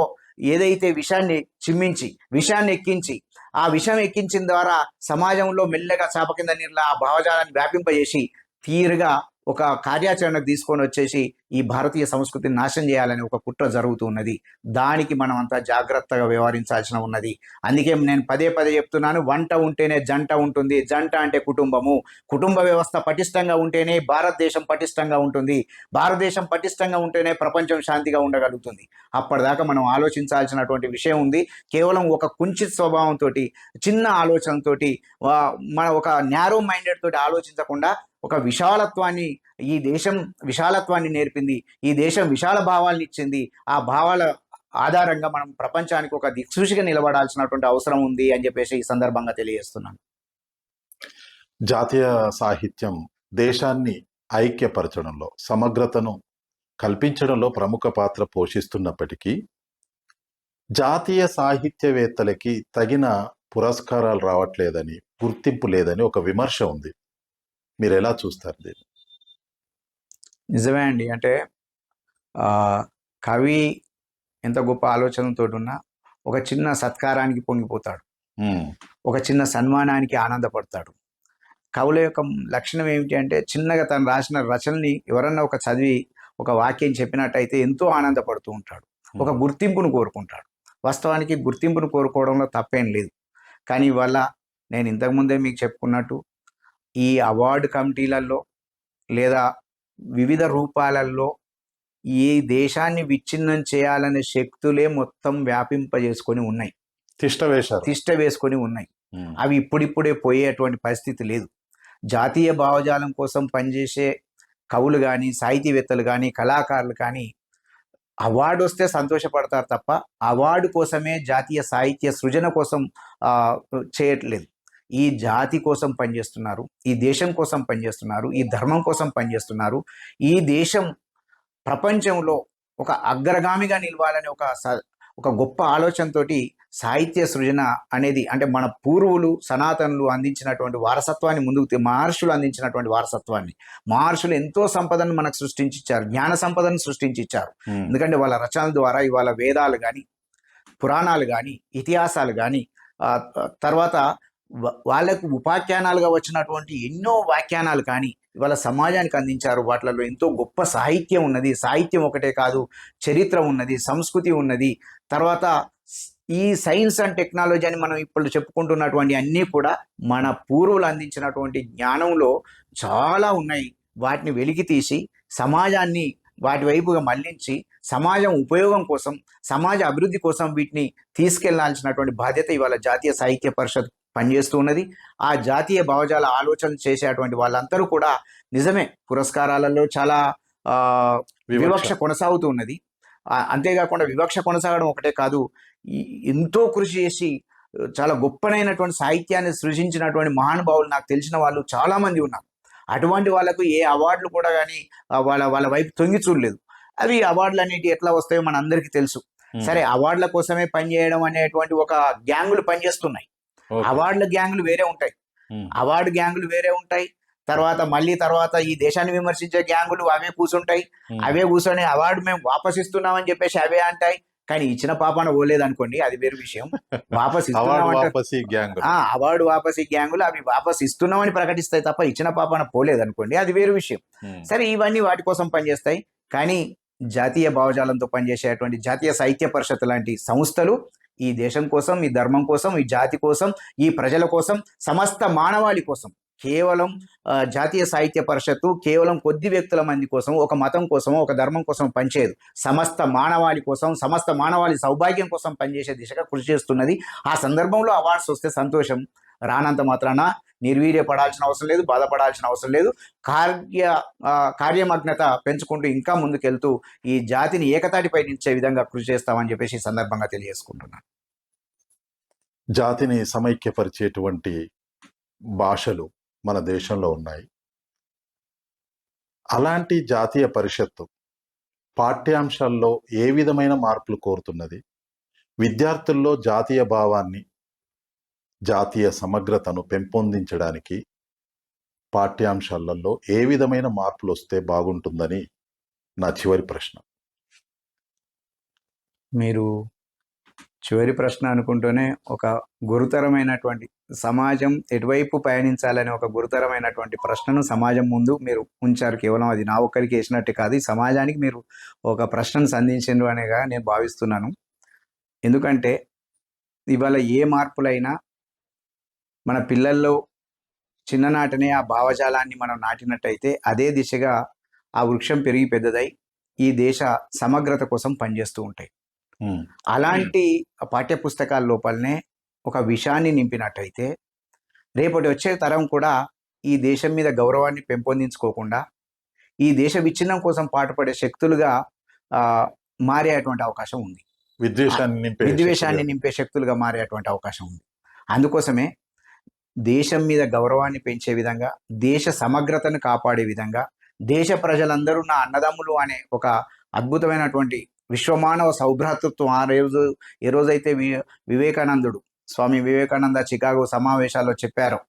ఏదైతే విషాన్ని చిమ్మించి విషాన్ని ఎక్కించి ఆ విషం ఎక్కించిన ద్వారా సమాజంలో మెల్లగా చాప కింద నీళ్ళ ఆ భావజాలాన్ని వ్యాపింపజేసి తీరుగా ఒక కార్యాచరణకు తీసుకొని వచ్చేసి ఈ భారతీయ సంస్కృతిని నాశనం చేయాలని ఒక కుట్ర జరుగుతూ ఉన్నది. దానికి మనం అంతా జాగ్రత్తగా వ్యవహరించాల్సిన ఉన్నది. అందుకే నేను పదే చెప్తున్నాను, వంట ఉంటేనే జంట ఉంటుంది. జంట అంటే కుటుంబము. కుటుంబ వ్యవస్థ పటిష్టంగా ఉంటేనే భారతదేశం పటిష్టంగా ఉంటుంది. భారతదేశం పటిష్టంగా ఉంటేనే ప్రపంచం శాంతిగా ఉండగలుగుతుంది. అప్పటిదాకా మనం ఆలోచించాల్సినటువంటి విషయం ఉంది. కేవలం ఒక కుంచిత స్వభావంతో, చిన్న ఆలోచనతో, మన ఒక న్యారో మైండెడ్ తోటి ఆలోచించకుండా ఒక విశాలత్వాన్ని, ఈ దేశం విశాలత్వాన్ని నేర్పింది. ఈ దేశం విశాల భావాలను ఇచ్చింది. ఆ భావాల ఆధారంగా మనం ప్రపంచానికి ఒక దిక్సూచిగా నిలబడాల్సినటువంటి అవసరం ఉంది అని చెప్పేసి ఈ సందర్భంగా తెలియజేస్తున్నాను. జాతీయ సాహిత్యం దేశాన్ని ఐక్యపరచడంలో, సమగ్రతను కల్పించడంలో ప్రముఖ పాత్ర పోషిస్తున్నప్పటికీ జాతీయ సాహిత్యవేత్తలకి తగిన పురస్కారాలు రావట్లేదని, గుర్తింపు లేదని ఒక విమర్శ ఉంది. మీరు ఎలా చూస్తారు దీన్ని? నిజమే అండి. అంటే కవి ఎంత గొప్ప ఆలోచనతో ఉన్నా ఒక చిన్న సత్కారానికి పొంగిపోతాడు, ఒక చిన్న సన్మానానికి ఆనందపడతాడు. కవుల యొక్క లక్షణం ఏమిటి అంటే చిన్నగా తను రాసిన రచనని ఎవరన్నా ఒక చదివి ఒక వాక్యం చెప్పినట్టయితే ఎంతో ఆనందపడుతూ ఉంటాడు. ఒక గుర్తింపును కోరుకుంటాడు. వాస్తవానికి గుర్తింపును కోరుకోవడంలో తప్పేం లేదు. కానీ ఇవాళ నేను ఇంతకుముందే మీకు చెప్పుకున్నట్టు ఈ అవార్డు కమిటీలలో లేదా వివిధ రూపాలలో ఈ దేశాన్ని విచ్ఛిన్నం చేయాలనే శక్తులే మొత్తం వ్యాపింపజేసుకొని ఉన్నాయి, తిష్ట వేసుకొని ఉన్నాయి. అవి ఇప్పుడిప్పుడే పోయేటువంటి పరిస్థితి లేదు. జాతీయ భావజాలం కోసం పనిచేసే కవులు కానీ, సాహితీవేత్తలు కానీ, కళాకారులు కానీ అవార్డు వస్తే సంతోషపడతారు తప్ప అవార్డు కోసమే జాతీయ సాహిత్య సృజన కోసం ఆ, చేయట్లేదు. ఈ జాతి కోసం పనిచేస్తున్నారు, ఈ దేశం కోసం పనిచేస్తున్నారు, ఈ ధర్మం కోసం పనిచేస్తున్నారు. ఈ దేశం ప్రపంచంలో ఒక అగ్రగామిగా నిలవాలని ఒక గొప్ప ఆలోచనతోటి సాహిత్య సృజన అనేది, అంటే మన పూర్వులు సనాతనులు అందించినటువంటి వారసత్వాన్ని మహర్షులు అందించినటువంటి వారసత్వాన్ని, మహర్షులు ఎంతో సంపదను మనకు సృష్టించిచ్చారు, జ్ఞాన సంపదను సృష్టించిచ్చారు. ఎందుకంటే వాళ్ళ రచనల ద్వారా ఇవాళ వేదాలు కానీ, పురాణాలు కానీ, ఇతిహాసాలు కానీ, తర్వాత వాళ్ళకు ఉపాఖ్యానాలుగా వచ్చినటువంటి ఎన్నో వ్యాఖ్యానాలు కానీ ఇవాళ సమాజానికి అందించారు. వాటిలో ఎంతో గొప్ప సాహిత్యం ఉన్నది. సాహిత్యం ఒకటే కాదు, చరిత్ర ఉన్నది, సంస్కృతి ఉన్నది. తర్వాత ఈ సైన్స్ అండ్ టెక్నాలజీ అని మనం ఇప్పుడు చెప్పుకుంటున్నటువంటి అన్నీ కూడా మన పూర్వులు అందించినటువంటి జ్ఞానంలో చాలా ఉన్నాయి. వాటిని వెలికి తీసి సమాజాన్ని వాటి వైపుగా మళ్లించి సమాజం ఉపయోగం కోసం, సమాజ అభివృద్ధి కోసం వీటిని తీసుకెళ్లాల్సినటువంటి బాధ్యత ఇవాళ జాతీయ సాహిత్య పరిషత్ పనిచేస్తూ ఉన్నది. ఆ జాతీయ భావజాల ఆలోచనలు చేసేటువంటి వాళ్ళందరూ కూడా నిజమే పురస్కారాలలో చాలా వివక్ష కొనసాగుతూ ఉన్నది. అంతేకాకుండా వివక్ష కొనసాగడం ఒకటే కాదు, ఎంతో కృషి చేసి చాలా గొప్పనైనటువంటి సాహిత్యాన్ని సృజించినటువంటి మహానుభావులు నాకు తెలిసిన వాళ్ళు చాలా మంది ఉన్నారు. అటువంటి వాళ్ళకు ఏ అవార్డులు కూడా కానీ వాళ్ళ వైపు తొంగి చూడలేదు. అవి అవార్డులు అనేవి ఎట్లా వస్తాయో మన అందరికీ తెలుసు. సరే, అవార్డుల కోసమే పనిచేయడం అనేటువంటి ఒక గ్యాంగులు పనిచేస్తున్నాయి. అవార్డుల గ్యాంగులు వేరే ఉంటాయి, అవార్డు గ్యాంగులు వేరే ఉంటాయి. తర్వాత ఈ దేశాన్ని విమర్శించే గ్యాంగులు అవే కూర్చుంటాయి. అవే కూర్చొని అవార్డు మేము వాపస్ ఇస్తున్నామని చెప్పేసి అవే అంటాయి. కానీ ఇచ్చిన పాపాన పోలేదు అనుకోండి, అది వేరు విషయం. వాపస్ అవార్డు వాపసి గ్యాంగులు అవి వాపస్ ఇస్తున్నామని ప్రకటిస్తాయి తప్ప ఇచ్చిన పాపాన పోలేదు అనుకోండి, అది వేరు విషయం. సరే, ఇవన్నీ వాటి కోసం పనిచేస్తాయి. కానీ జాతీయ భావజాలంతో పనిచేసేటువంటి జాతీయ సాహిత్య పరిషత్ లాంటి సంస్థలు ఈ దేశం కోసం, ఈ ధర్మం కోసం, ఈ జాతి కోసం, ఈ ప్రజల కోసం, సమస్త మానవాళి కోసం, కేవలం జాతీయ సాహిత్య పరిషత్తు కేవలం కొద్ది వ్యక్తుల మంది కోసం, ఒక మతం కోసం, ఒక ధర్మం కోసం పనిచేయదు. సమస్త మానవాళి కోసం, సమస్త మానవాళి సౌభాగ్యం కోసం పనిచేసే దిశగా కృషి చేస్తున్నది. ఆ సందర్భంలో అవార్డ్స్ వస్తే సంతోషం. రానంత మాత్రాన నిర్వీర్యపడాల్సిన అవసరం లేదు, బాధపడాల్సిన అవసరం లేదు. కార్యమగ్నత పెంచుకుంటూ ఇంకా ముందుకెళ్తూ ఈ జాతిని ఏకతాటిపై నిలిచే విధంగా కృషి చేస్తామని చెప్పేసి ఈ సందర్భంగా తెలియజేసుకుంటున్నాను. జాతిని సమైక్యపరిచేటువంటి భాషలు మన దేశంలో ఉన్నాయి. అలాంటి జాతీయ పరిషత్తు పాఠ్యాంశాల్లో ఏ విధమైన మార్పులు కోరుతున్నది? విద్యార్థుల్లో జాతీయ భావాన్ని, జాతీయ సమగ్రతను పెంపొందించడానికి పాఠ్యాంశాలలో ఏ విధమైన మార్పులు వస్తే బాగుంటుందని నా చివరి ప్రశ్న. మీరు చివరి ప్రశ్న అనుకుంటూనే ఒక గురుతరమైనటువంటి, సమాజం ఎటువైపు పయనించాలని ఒక గురుతరమైనటువంటి ప్రశ్నను సమాజం ముందు మీరు ఉంచారు. కేవలం అది నా ఒక్కరికి వేసినట్టే కాదు, ఈ సమాజానికి మీరు ఒక ప్రశ్నను సంధించారు అనేగా నేను భావిస్తున్నాను. ఎందుకంటే ఇవాళ ఏ మార్పులైనా మన పిల్లల్లో చిన్ననాటనే ఆ భావజాలాన్ని మనం నాటినట్టయితే అదే దిశగా ఆ వృక్షం పెరిగి పెద్దదై ఈ దేశ సమగ్రత కోసం పనిచేస్తూ ఉంటాయి. అలాంటి పాఠ్య పుస్తకాల లోపలనే ఒక విషయాన్ని నింపినట్టయితే రేపటి వచ్చే తరం కూడా ఈ దేశం మీద గౌరవాన్ని పెంపొందించుకోకుండా ఈ దేశ విచ్ఛిన్నం కోసం పాటుపడే శక్తులుగా మారేటువంటి అవకాశం ఉంది. విద్వేషాన్ని నింపే శక్తులుగా మారేటువంటి అవకాశం ఉంది. అందుకోసమే దేశం మీద గౌరవాన్ని పెంచే విధంగా, దేశ సమగ్రతను కాపాడే విధంగా, దేశ ప్రజలందరూ నా అన్నదమ్ములు అనే ఒక అద్భుతమైనటువంటి విశ్వమానవ సౌభ్రాతృత్వం ఏ రోజైతే వివేకానందుడు, స్వామి వివేకానంద చికాగో సమావేశాల్లో చెప్పారో,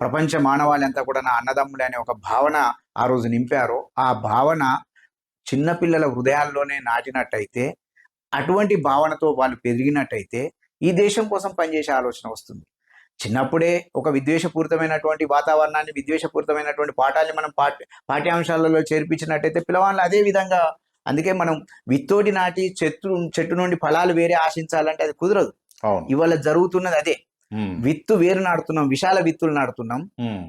ప్రపంచ మానవాళి అంతా కూడా నా అన్నదమ్ములు అనే ఒక భావన ఆ రోజు నింపారో, ఆ భావన చిన్నపిల్లల హృదయాల్లోనే నాటినట్టయితే, అటువంటి భావనతో వాళ్ళు పెరిగినట్టయితే ఈ దేశం కోసం పనిచేసే ఆలోచన వస్తుంది. చిన్నప్పుడే ఒక విద్వేషపూరితమైనటువంటి వాతావరణాన్ని, విద్వేషపూరితమైనటువంటి పాఠాన్ని మనం పాఠ్యాంశాలలో చేర్పించినట్టయితే పిల్లవాళ్ళు అదే విధంగా, అందుకే మనం విత్తోటి నాటి చెట్టు నుండి ఫలాలు వేరే ఆశించాలంటే అది కుదరదు. ఇవాళ జరుగుతున్నది అదే. విత్తు వేరు నాడుతున్నాం, విశాల విత్తులు నాడుతున్నాం,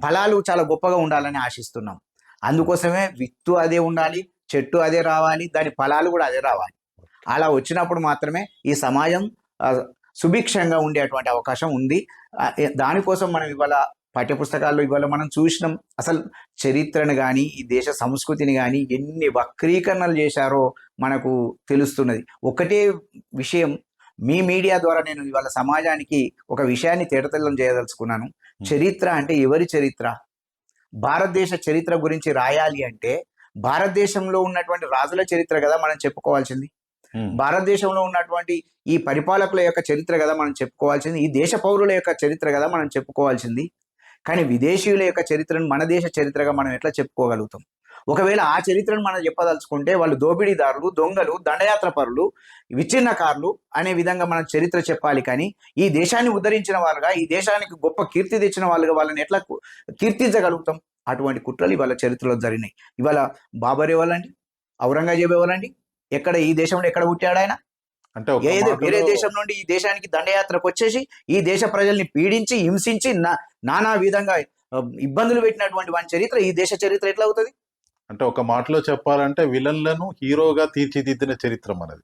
ఫలాలు చాలా గొప్పగా ఉండాలని ఆశిస్తున్నాం. అందుకోసమే విత్తు అదే ఉండాలి, చెట్టు అదే రావాలి, దాని ఫలాలు కూడా అదే రావాలి. అలా వచ్చినప్పుడు మాత్రమే ఈ సమాజం సుభిక్షంగా ఉండేటువంటి అవకాశం ఉంది. దానికోసం మనం ఇవాళ పాఠ్యపుస్తకాల్లో ఇవాళ మనం చూసినాం. అసలు చరిత్రను కానీ ఈ దేశ సంస్కృతిని కానీ ఎన్ని వక్రీకరణలు చేశారో మనకు తెలుస్తున్నది. ఒకటే విషయం మీ మీడియా ద్వారా నేను ఇవాళ సమాజానికి ఒక విషయాన్ని తేటతెల్లం చేయదలుచుకున్నాను. చరిత్ర అంటే ఎవరి చరిత్ర? భారతదేశ చరిత్ర గురించి రాయాలి అంటే భారతదేశంలో ఉన్నటువంటి రాజుల చరిత్ర కదా మనం చెప్పుకోవాల్సింది. భారతదేశంలో ఉన్నటువంటి ఈ పరిపాలకుల యొక్క చరిత్ర కదా మనం చెప్పుకోవాల్సింది. ఈ దేశ పౌరుల యొక్క చరిత్ర కదా మనం చెప్పుకోవాల్సింది. కానీ విదేశీయుల యొక్క చరిత్రను మన దేశ చరిత్రగా మనం ఎట్లా చెప్పుకోగలుగుతాం? ఒకవేళ ఆ చరిత్రను మనం చెప్పదలుచుకుంటే వాళ్ళు దోపిడీదారులు, దొంగలు, దండయాత్ర పరులు, విచ్ఛిన్నకారులు అనే విధంగా మనం చరిత్ర చెప్పాలి. కానీ ఈ దేశాన్ని ఉద్ధరించిన వాళ్ళుగా, ఈ దేశానికి గొప్ప కీర్తి తెచ్చిన వాళ్ళుగా వాళ్ళని ఎట్లా కీర్తించగలుగుతాం? అటువంటి కుట్రలు ఇవాళ చరిత్రలో జరిగినాయి. ఇవాళ బాబర్ ఎవరండి? ఔరంగజేబు ఎవరండి? ఎక్కడ ఈ దేశంలో ఎక్కడ పుట్టాడు ఆయన? అంటే ఏదో వేరే దేశం నుండి ఈ దేశానికి దండయాత్రకు వచ్చేసి ఈ దేశ ప్రజల్ని పీడించి, హింసించి, నానా విధంగా ఇబ్బందులు పెట్టినటువంటి వాని చరిత్ర ఈ దేశ చరిత్ర ఎట్లా అవుతుంది? అంటే ఒక మాటలో చెప్పాలంటే విలన్లను హీరోగా తీర్చిదిద్దిన చరిత్ర మనది.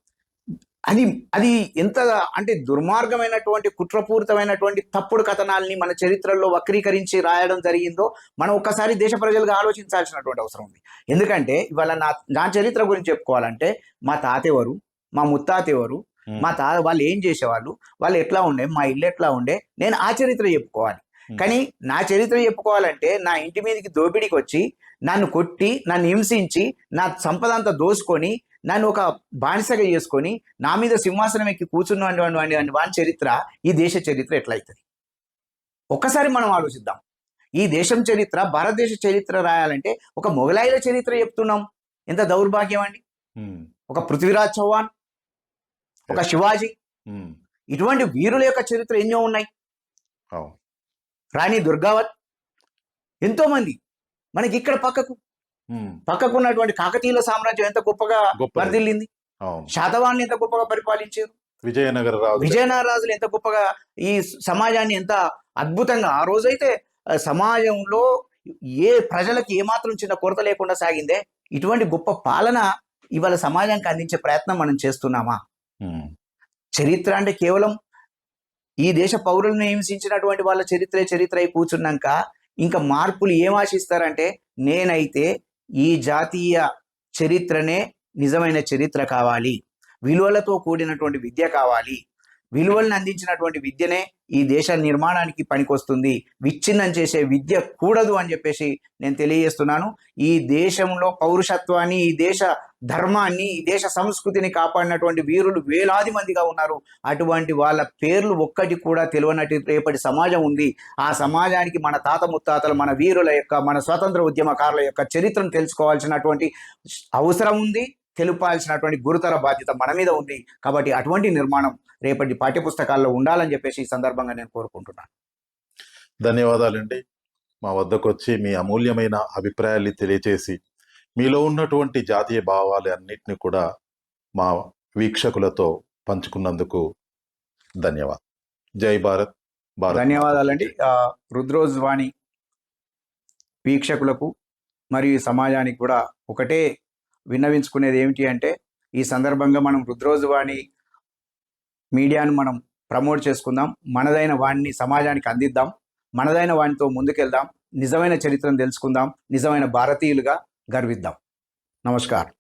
అది అది ఎంత అంటే దుర్మార్గమైనటువంటి, కుట్రపూరితమైనటువంటి తప్పుడు కథనాల్ని మన చరిత్రలో వక్రీకరించి రాయడం జరిగిందో మనం ఒక్కసారి దేశ ప్రజలుగా ఆలోచించాల్సినటువంటి అవసరం ఉంది. ఎందుకంటే ఇవాళ నా చరిత్ర గురించి చెప్పుకోవాలంటే మా తాత ఎవరు, మా ముత్తాత ఎవరు, మా వాళ్ళు ఏం చేసేవాళ్ళు, వాళ్ళు ఎట్లా ఉండే, మా ఇల్లు ఎట్లా ఉండే, నేను ఆ చరిత్ర చెప్పుకోవాలి. కానీ నా చరిత్ర చెప్పుకోవాలంటే నా ఇంటి మీదకి దోపిడీకి వచ్చి నన్ను కొట్టి, నన్ను హింసించి, నా సంపద అంతా దోసుకొని, నన్ను ఒక బానిసగా చేసుకొని నా మీద సింహాసనం ఎక్కి కూర్చున్నటువంటి వాని చరిత్ర ఈ దేశ చరిత్ర ఎట్లయితుంది? ఒక్కసారి మనం ఆలోచిద్దాం. ఈ దేశం చరిత్ర, భారతదేశ చరిత్ర రాయాలంటే ఒక మొఘలాయుల చరిత్ర చెప్తున్నాం. ఎంత దౌర్భాగ్యం అండి! ఒక పృథ్వీరాజ్ చౌహాన్, ఒక శివాజీ, ఇటువంటి వీరుల యొక్క చరిత్ర ఎన్నో ఉన్నాయి. రాణి దుర్గావత్, ఎంతో మంది మనకి ఇక్కడ పక్కకు ఉన్నటువంటి కాకతీయుల సామ్రాజ్యం ఎంత గొప్పగా వర్ధిల్లింది. శాతవాహనులు ఎంత గొప్పగా పరిపాలించారు. విజయనగర రాజులు ఎంత గొప్పగా ఈ సమాజాన్ని ఎంత అద్భుతంగా, ఆ రోజైతే సమాజంలో ఏ ప్రజలకి ఏమాత్రం చిన్న కొరత లేకుండా సాగిందే. ఇటువంటి గొప్ప పాలన ఇవాళ సమాజానికి అందించే ప్రయత్నం మనం చేస్తున్నామా? చరిత్ర అంటే కేవలం ఈ దేశ పౌరులను హింసించినటువంటి వాళ్ళ చరిత్ర అయి కూర్చున్నాక ఇంకా మార్పులు ఏం ఆశిస్తారంటే, నేనైతే ఈ జాతీయ చరిత్రనే నిజమైన చరిత్ర కావాలి, విలువలతో కూడినటువంటి విద్య కావాలి, విలువలను అందించినటువంటి విద్యనే ఈ దేశ నిర్మాణానికి పనికొస్తుంది, విచ్ఛిన్నం చేసే విద్య కూడదు అని చెప్పేసి నేను తెలియజేస్తున్నాను. ఈ దేశంలో పౌరుషత్వాన్ని, ఈ దేశ ధర్మాన్ని, ఈ దేశ సంస్కృతిని కాపాడినటువంటి వీరులు వేలాది మందిగా ఉన్నారు. అటువంటి వాళ్ళ పేర్లు ఒక్కటి కూడా తెలియనటి రేపటి సమాజం ఉంది. ఆ సమాజానికి మన తాత ముత్తాతలు, మన వీరుల యొక్క, మన స్వతంత్ర ఉద్యమకారుల యొక్క చరిత్రను తెలుసుకోవాల్సినటువంటి అవసరం ఉంది. తెలుపాల్సినటువంటి గురుతర బాధ్యత మన మీద ఉంది. కాబట్టి అటువంటి నిర్మాణం రేపటి పాఠ్యపుస్తకాల్లో ఉండాలని చెప్పేసి ఈ సందర్భంగా నేను కోరుకుంటున్నాను. ధన్యవాదాలండి. మా వద్దకు వచ్చి మీ అమూల్యమైన అభిప్రాయాన్ని తెలియచేసి మీలో ఉన్నటువంటి జాతీయ భావాలు అన్నిటిని కూడా మా వీక్షకులతో పంచుకున్నందుకు ధన్యవాదాలు. జై భారత్. ధన్యవాదాలండి. రుద్రోజ్ వాణి వీక్షకులకు మరియు సమాజానికి కూడా ఒకటే విన్నవించుకునేది ఏమిటి అంటే, ఈ సందర్భంగా మనం రుద్రోజ్ వాణి మీడియాను మనం ప్రమోట్ చేసుకుందాం, మనదైన వాణిని సమాజానికి అందిద్దాం, మనదైన వాణితో ముందుకెళ్దాం, నిజమైన చరిత్రను తెలుసుకుందాం, నిజమైన భారతీయులుగా గర్విద్దాం. నమస్కారం.